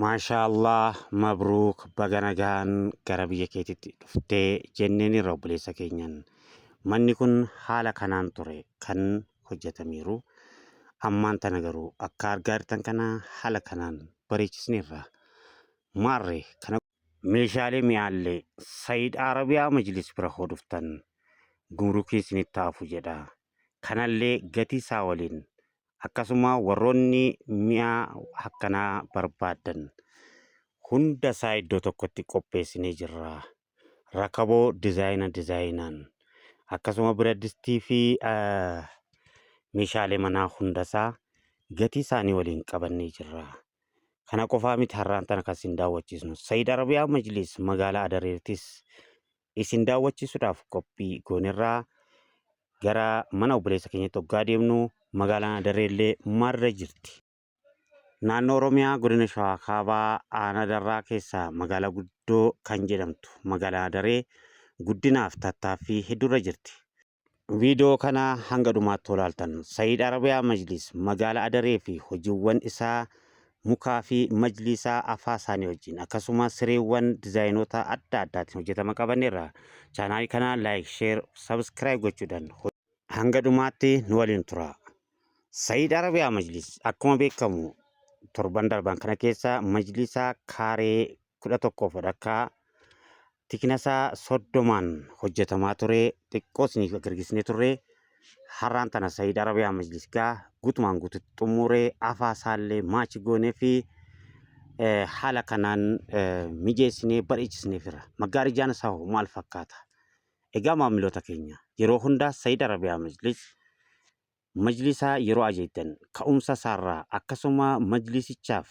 Maashaallah mabruuk baga nagaan gara biyya keetitti dhuftee jenneen irra obboleessa keenyan. Manni kun haala kanaan ture kan hojjetameeru. Ammaan tana garuu akka argaa jirtan kana haala kanaan bareechisneerra. Maarree kana meeshaalee mi'aallee Saayid Arabiyaa Majlis bira hoo dhuftan gumrukii isinitti haafu jedha. Kanallee gatii isaa waliin akkasuma warroonni mi'a akkanaa barbaadan hunda isaa iddoo tokkotti qopheessinee jirra. Rakaboo dizaayinaan akkasuma biradistii fi meeshaalee manaa hunda isaa gatii isaanii waliin qabannee jirra. Kana qofaa miti har'aan tana kan isin daawwachiisnu Saayid Arabiyaa Majlis magaalaa Adareertis isin daawwachiisuudhaaf qophii goonerraa gara mana obboleessa keenyatti hoggaa deemnu magaalaan Adareellee marra jirti. Naannoo Oromiyaa godina Shawaa Kaabaa Aanaa Darraa keessaa magaalaa guddoo kan jedhamtu magaalaa Adaree guddinaaf tattaaffii hedduurra jirti. Viidiyoo kana hanga dhumaatti ilaaltan Saayid Arabiyaa Majlis magaalaa Adaree fi hojiiwwan isaa mukaa fi majlisaa afaa isaanii wajjin akkasumas sireewwan dizaayinoota adda addaatiin hojjetama qabanneerra. Chaanaal kana laayik, sheer, sabskiraayib gochuudhaan hanga dhumaatti nu waliin tura. Saayid Arabiyaa Majlis akkuma beekamu torban darban kana keessa majlisaa kaaree 11 fudhakkaa tikinasaa 30 hojjetamaa ture. Xiqqoo isiniif agarsiisnee turre. Har'aan tana Saayid Arabiyaa Majlis gaa guutumaan guututti xumuree afaa isaallee maachi goonee fi haala kanaan mijeessinee bareechisneefira. Magaarijaan isaa hoo maal fakkaata? Egaa maamiloota keenya yeroo hundaa Saayid Arabiyaa majlisaa yeroo ajeetan ka'umsa isaarraa akkasuma majlisichaaf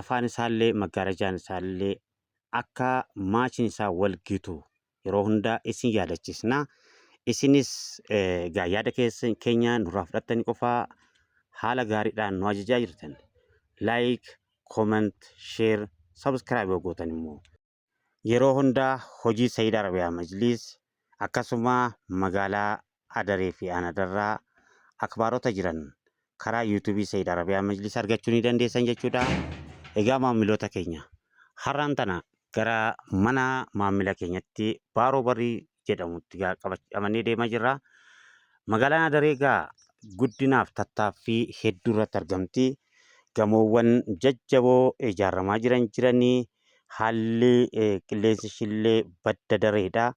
afaan isaallee magaarijaan isaallee akka maachiin isaa wal gitu yeroo hundaa isin yaadachiisna. Isinis yaada keenya nurraa fudhattanii qofaa haala gaariidhaan nu ajajaa jirtan. Laayik, kooment, sheer, sabskiraayib gootan immoo yeroo hundaa hojii Saayid Arabiyaa Majlis akkasuma magaalaa Adaree fi Aanaa Darraa akbaarota jiran karaa yuutuubii Saayid Arabiyaa Majlis argachuu ni dandeessan jechuudha. Egaa maamiloota keenya har'aan tana gara mana maamila keenyatti Baaroo Barii jedhamutti qabannee deemaa jirra. Magaalaan Adaree gaa guddinaaf tattaaffii hedduu irratti argamti. Gamoowwan jajjaboo ijaaramaa jiranii haalli qilleensi ishillee badda dareedha.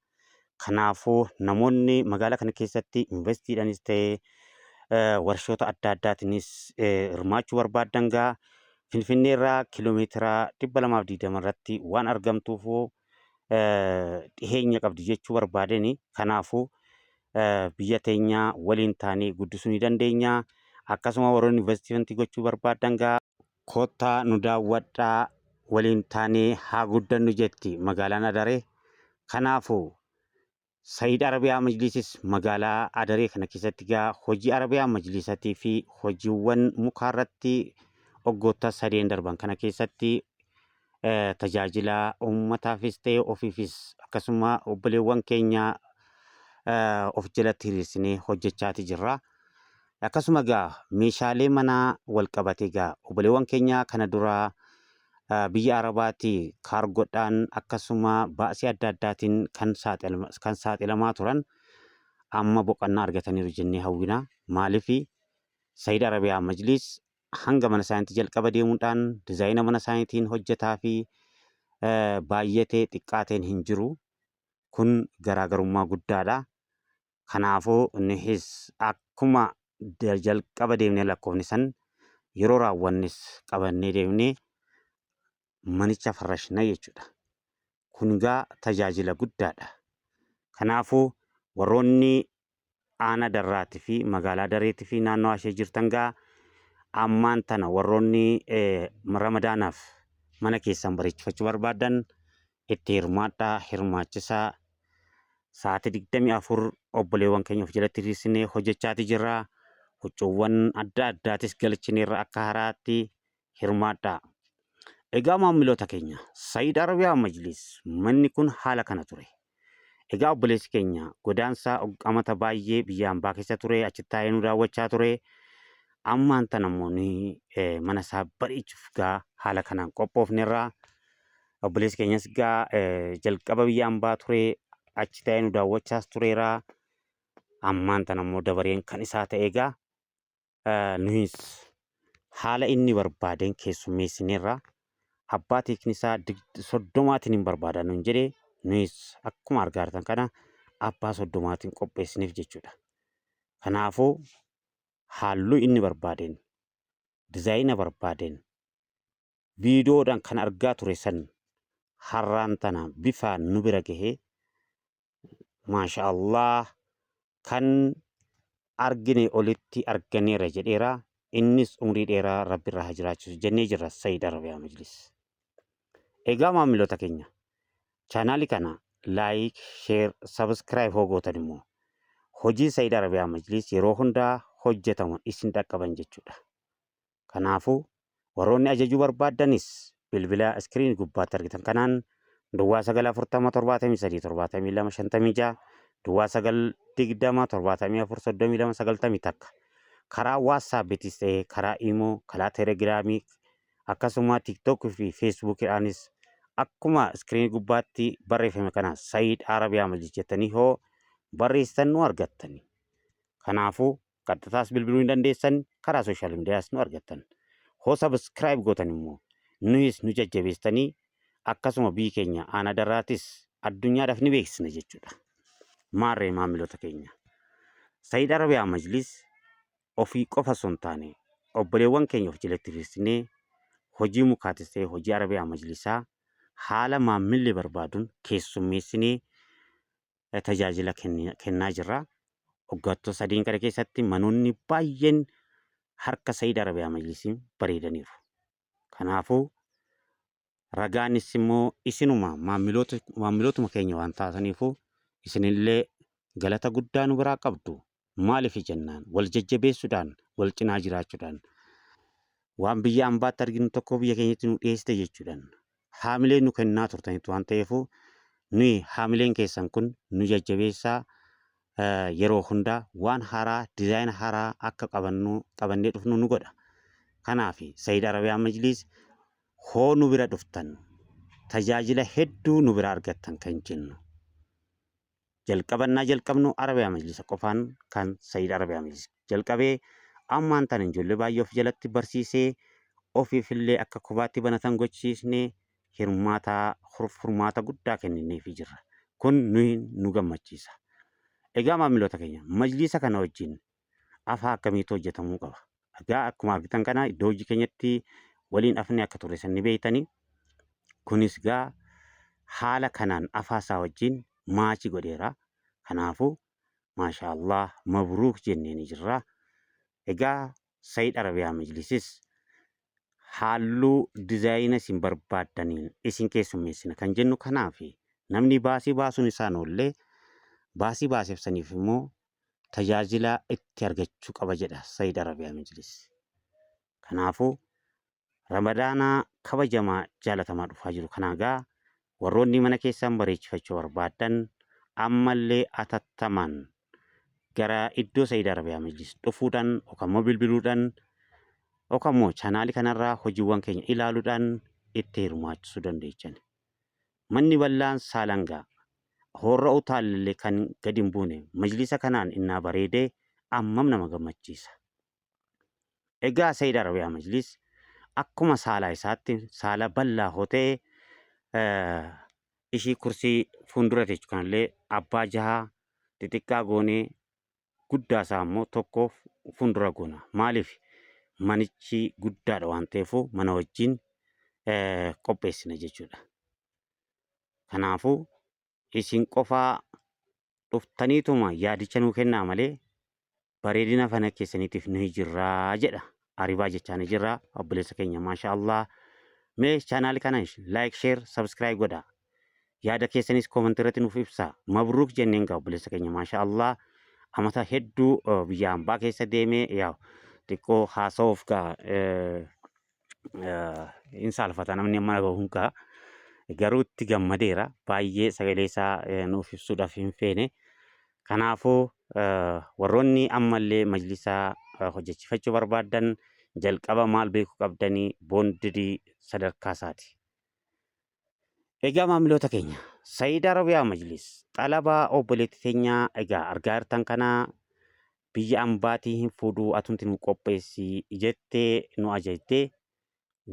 Kanaafuu namoonni magaalaa kana keessatti investiidhanis ta'ee warshoota adda addaatiinis hirmaachuu barbaadan gaa Finfinnee irraa kiiloomeetira 220 irratti waan argamtuuf dhiheenya qabdi jechuu barbaadeni. Kanaafuu biyya teenya waliin taanee guddisuu ni dandeenya. Akkasuma warroonni investimentii gochuu barbaadan gaa kottaa nu daawwadhaa waliin taanee haa guddannu jetti magaalaan Adaree. Kanaafuu Saayid Arabiyaa Majlisis magaalaa Adaree kana keessatti gaa hojii Arabiyaa Majlisatii fi hojiiwwan mukaarratti waggoota 3 darban kana keessatti tajaajila uummataafis ta'ee ofiifis akkasuma obboleewwan keenya of jalatti hiriirsinee hojjechaati jirra. Akkasuma gaa meeshaalee manaa wal qabatee gaa obboleewwan keenya kana dura biyya Arabaatii kaargodhaan akkasuma baasii adda addaatiin kan saaxilamaa turan amma boqonnaa argataniiru jennee hawwina. Maaliif Saayid Arabiyaa Majlis hanga mana isaaniitti jalqaba deemuudhaan dizaayina mana isaaniitiin hojjetaa fi baay'atee xiqqaateen hin jiru. Kun garaagarummaa guddaadha. Kanaafuu innis akkuma jalqaba deemnee lakkoofne san yeroo raawwannes qabannee deemnee manicha farrashna jechuudha. Kun gaa tajaajila guddaadha. Kanaafuu warroonni Aanaa Darraatii fi magaalaa Adareetii fi naannoo ishee jirtan gaa ammaan tana warroonni ramadaanaaf mana keessan bareechifachuu barbaadan itti hirmaadhaa, hirmaachisaa. Sa'aatii 24 obboleewwan keenya of jalatti hiriirsinee hojjechaati jirra. Huccuuwwan adda addaatis galchineerra akka haraatti hirmaadhaa. Egaa maamiloota keenya Saayid Arabiyaa Majlis manni kun haala kana ture. Egaa obboleessi keenya godaansa amata baay'ee biyya hambaa keessa ture, achitti taa'ee nu daawwachaa ture. ammaan tana immoo mana isaa bareechuuf gaa haala kanaan qophoofnerraa obboleessi keenyas gaa jalqaba biyya hambaa ture achi ta'ee nu daawwachaas tureeraa ammaan tana immoo dabareen kan isaa ta'e gaa nuyis haala inni barbaadeen keessummeessineerraa abbaa teeknisaa 30 hin barbaada nuun jedhee nuyis akkuma argaa jirtan kana abbaa 30 qopheessiniif jechuudha. Kanaafuu halluu inni barbaadeen dizaayina barbaadeen viidiyoodhaan kan argaa ture san har'aan tana bifaan nu bira gahee maashaallah kan argine olitti arganeera jedheera. Innis umrii dheeraa rabbi irraa haa jiraachisu jennee jirra Sayyid Arabiyaa Majlis. Egaa maamiltoota keenya chaanaalii kana laayik, sheer, sabskiraayib hoo gootan immoo hojii Sayyid Arabiyaa Majlis yeroo hundaa hojjetamu isin dhaqqaban jechuudha. Kanaafuu warroonni ajajuu barbaaddanis bilbila iskiriin gubbaatti argitan kanaan duwwaa 947737256 duwwaa 920743290 takka karaa waatsaappiitis ta'ee karaa imoo, karaa teelegiraamii akkasuma tiiktookii fi feesbuukiidhaanis akkuma iskiriin gubbaatti barreeffame kana Sayyid Arabiyaa Majlis jettanii hoo barreessitan nu argattani. Kanaafuu qaxxataas bilbiluu hin dandeessan karaa sooshaal miidiyaas nu argattan. Hoo sabskiraayib gootan immoo nuyis nu jajjabeessitanii akkasuma biyyi keenya aanaa daraatis addunyaadhaaf ni beeksisna jechuudha. Maarree maamiltoota keenya Sayyid Arabiyaa Majlis ofii qofa osoo hin taane obboleewwan keenya of jalatti firiirsinee hojii mukaatis ta'ee hojii Arabiyaa Majlisaa haala maamilli barbaaduun keessummeessinee tajaajila kennaa jirra. Waggoota 3 kana keessatti manoonni baay'een harka Sayyid Arabiyaa Majlisiin bareedaniiru. Kanaafuu ragaanis immoo isinuma maamilootuma keenya waan taataniifu isinillee galata guddaa nu biraa qabdu. Maaliif jennaan wal jajjabeessuudhaan wal cinaa jiraachuudhaan waan biyya hambaatti arginu tokko biyya keenyatti nu dhiyeessite jechuudhaan haamilee nu kennaa turtanitu waan ta'eefu nuyi haamileen keessan kun nu jajjabeessaa yeroo hundaa waan haaraa dizaayina haaraa akka qabannee dhufnu nu godha. Kanaaf Sayyid Arabiyaa Majlis hoo nu bira dhuftan tajaajila hedduu nu bira argattan kan jennu. jalqabnu Arabiyaa Majlisa qofaan kan Sayyid Arabiyaa Majlis jalqabee ammaan tan ijoollee baay'ee of jalatti barsiisee ofiifillee akka kubaatti banatan gochiisnee furmaata guddaa kennineefii jirra. Kun nu gammachiisa. Egaa maamiloota keenya majlisa kana wajjin afaa akkamiitu hojjetamuu qaba? Egaa akkuma argitan kana iddoo hojii keenyatti waliin afnee akka turre sanni beeytanii kunis gaa haala kanaan afaasaa wajjin maachi godheera. Kanaafuu maashaallah mabruuk jennee ni jirra. Egaa Sayyid Arabiyaa Majlisis halluu dizaayina isin barbaaddaniin isin keessummeessina kan jennu. Kanaaf namni baasii baasuun isaan oollee baasii baaseefsaniif immoo tajaajila itti argachuu qaba jedha Sayyid Arabiyaa Majlis. Kanaafuu Ramadaanaa kabajamaa jaalatamaa dhufaa jiru. Kanaagaa warroonni mana keessan bareechifachuu barbaadan ammallee atattamaan gara iddoo Sayyid Arabiyaa Majlis dhufuudhaan yookaan bilbiluudhaan yookaan immoo chaanaalii kanarraa hojiiwwan keenya ilaaluudhaan itti hirmaachisuu dandeechan. Manni bal'aan saalangaa horra utaallee kan gadi hin buune majlisa kanaan innaa bareedee ammam nama gammachiisa. Egaa Sayyid Arabiyaa Majlis akkuma saala isaatti saala bal'aa hoo ta'e ishii kursii fuuldura teessu kanallee abbaa jahaa xixiqqaa goonee guddaa isaa immoo tokko fuuldura goona. Maaliif manichi guddaadha waan ta'eef mana wajjin qopheessina jechuudha. Kanaafuu isin qofaa dhuftaniituma yaadicha nuu kennaa malee bareedina fana keessaniitiif nu jirraa jedha. Aribaa jechaa ni jirra obboleessa keenya maashaallah. Mee chaanaalii kana laayik, sheer, sabskiraayib godhaa. Yaada keessanis koomentii irratti nuuf ibsaa. Mabruuk jenneen gaa obboleessa keenya maashaallah. Amata hedduu biyya hambaa keessa deemee xiqqoo haasa'uuf gaa hin saalfata namni amma gahuun gaa garuu itti gammadeera. Baay'ee sagalee isaa nuuf ibsuudhaaf hin feene. Kanaafuu warroonni ammallee majlisaa hojjechiifachuu barbaaddan jalqaba maal beekuu qabdanii boondii sadarkaa isaati. Egaa maamiloota keenya Saayid Arabiyaa Majlis xalabaa obboleettii teenyaa egaa argaa jirtan kana biyya ambaatii hin fuudhuu atumti nu qopheessi jettee nu ajajde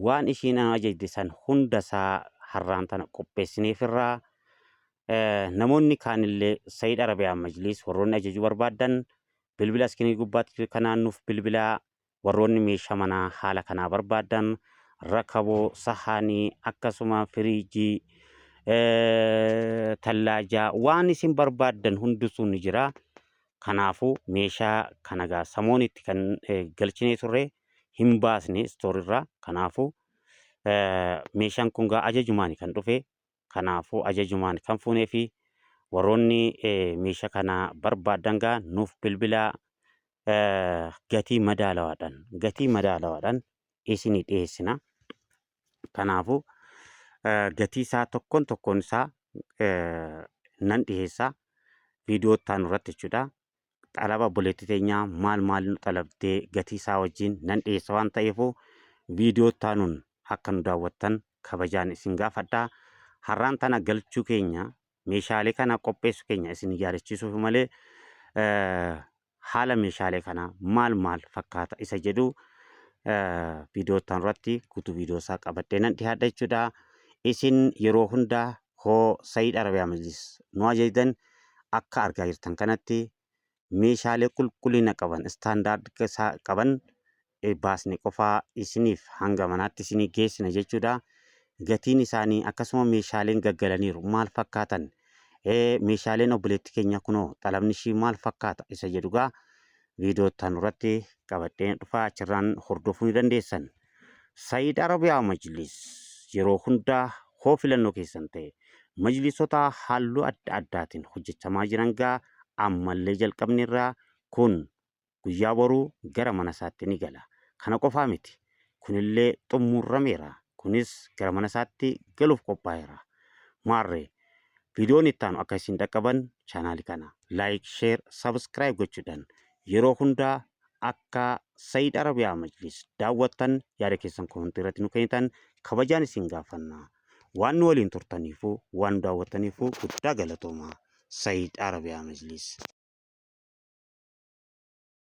waan ishiin nu ajajde san hunda isaa har'aan tana qopheessineefirraa namoonni kaanillee Saayid Arabiyaa Majlis warroonni ajajuu barbaadan bilbila iskinii gubbaatti kanaan nuuf bilbilaa warroonni meeshaa manaa haala kanaa barbaadan rakaboo sahaanii akkasuma firiijii tallaajaa waan isin barbaadan hundisuu ni jira. Kanaafuu meeshaa kana gaa samoonitti kan galchinee turre hin baasne istoorirraa. Kanaafuu meeshaan kun gaa ajajumaan kan dhufe. Kanaafuu ajajumaan kan fuunee fi warroonni meeshaa kana barbaadan gaa nuuf bilbilaa gatii madaalawaadhaan isinii dhiyeessina. Kanaafuu gatii isaa tokkoon isaa nan dhiyeessaa viidiyoo ittaanu irratti jechuudha. Xalaba obboleettii teenyaa maal nu xalabdee gatii isaa wajjin nan dhiyeessa waan ta'eefu viidiyoo ittaanuun akka nu daawwattan kabajaan isin gaafadhaa. Har'aan tana galchuu keenya meeshaalee kana qopheessu keenya isin yaadachiisuuf malee haala meeshaalee kana maal fakkaata isa jedhu viidiyoo ittaanu irratti guutuu viidiyoo isaa qabadhee nan dhiyaadha jechuudha. Isin yeroo hundaa hoo Saayid Arabiyaa Majlis nu ajajdan akka argaa jirtan kanatti meeshaalee qulqullina qaban istaandaardii qaban baasne qofaa isiniif hanga manaatti isinii geessina jechuudha. Gatiin isaanii akkasuma meeshaaleen gaggalaniiru maal fakkaatan meeshaaleen obboleettii keenya kunoo xalabni ishii maal fakkaata isa jedhugaa viidiyoo ittaanu irratti qabadhee dhufaa achirraan hordofuu ni dandeessan. Saayid Arabiyaa Majlis yeroo hundaa hoo filannoo keessan ta'e majlisota halluu adda addaatiin hojjechamaa jiran gaa ammallee jalqabneerraa kun guyyaa boruu gara mana isaatti ni gala. Kana qofaa miti kunillee xumurameera. Kunis gara mana isaatti galuuf qophaa'eera. Maarree viidiyoon ittaanu akka isin dhaqqaban chaanaalii kana laayik, sheer, sabskiraayib gochuudhaan yeroo hundaa akka Saayid Arabiyaa Majlis daawwattan yaada keessan komentii irratti nu kennitan kabajaan isin gaafanna. Waan nu waliin turtaniifuu waan nu daawwattaniifuu guddaa galatoomaa. Saayid Arabiyaa Majlis.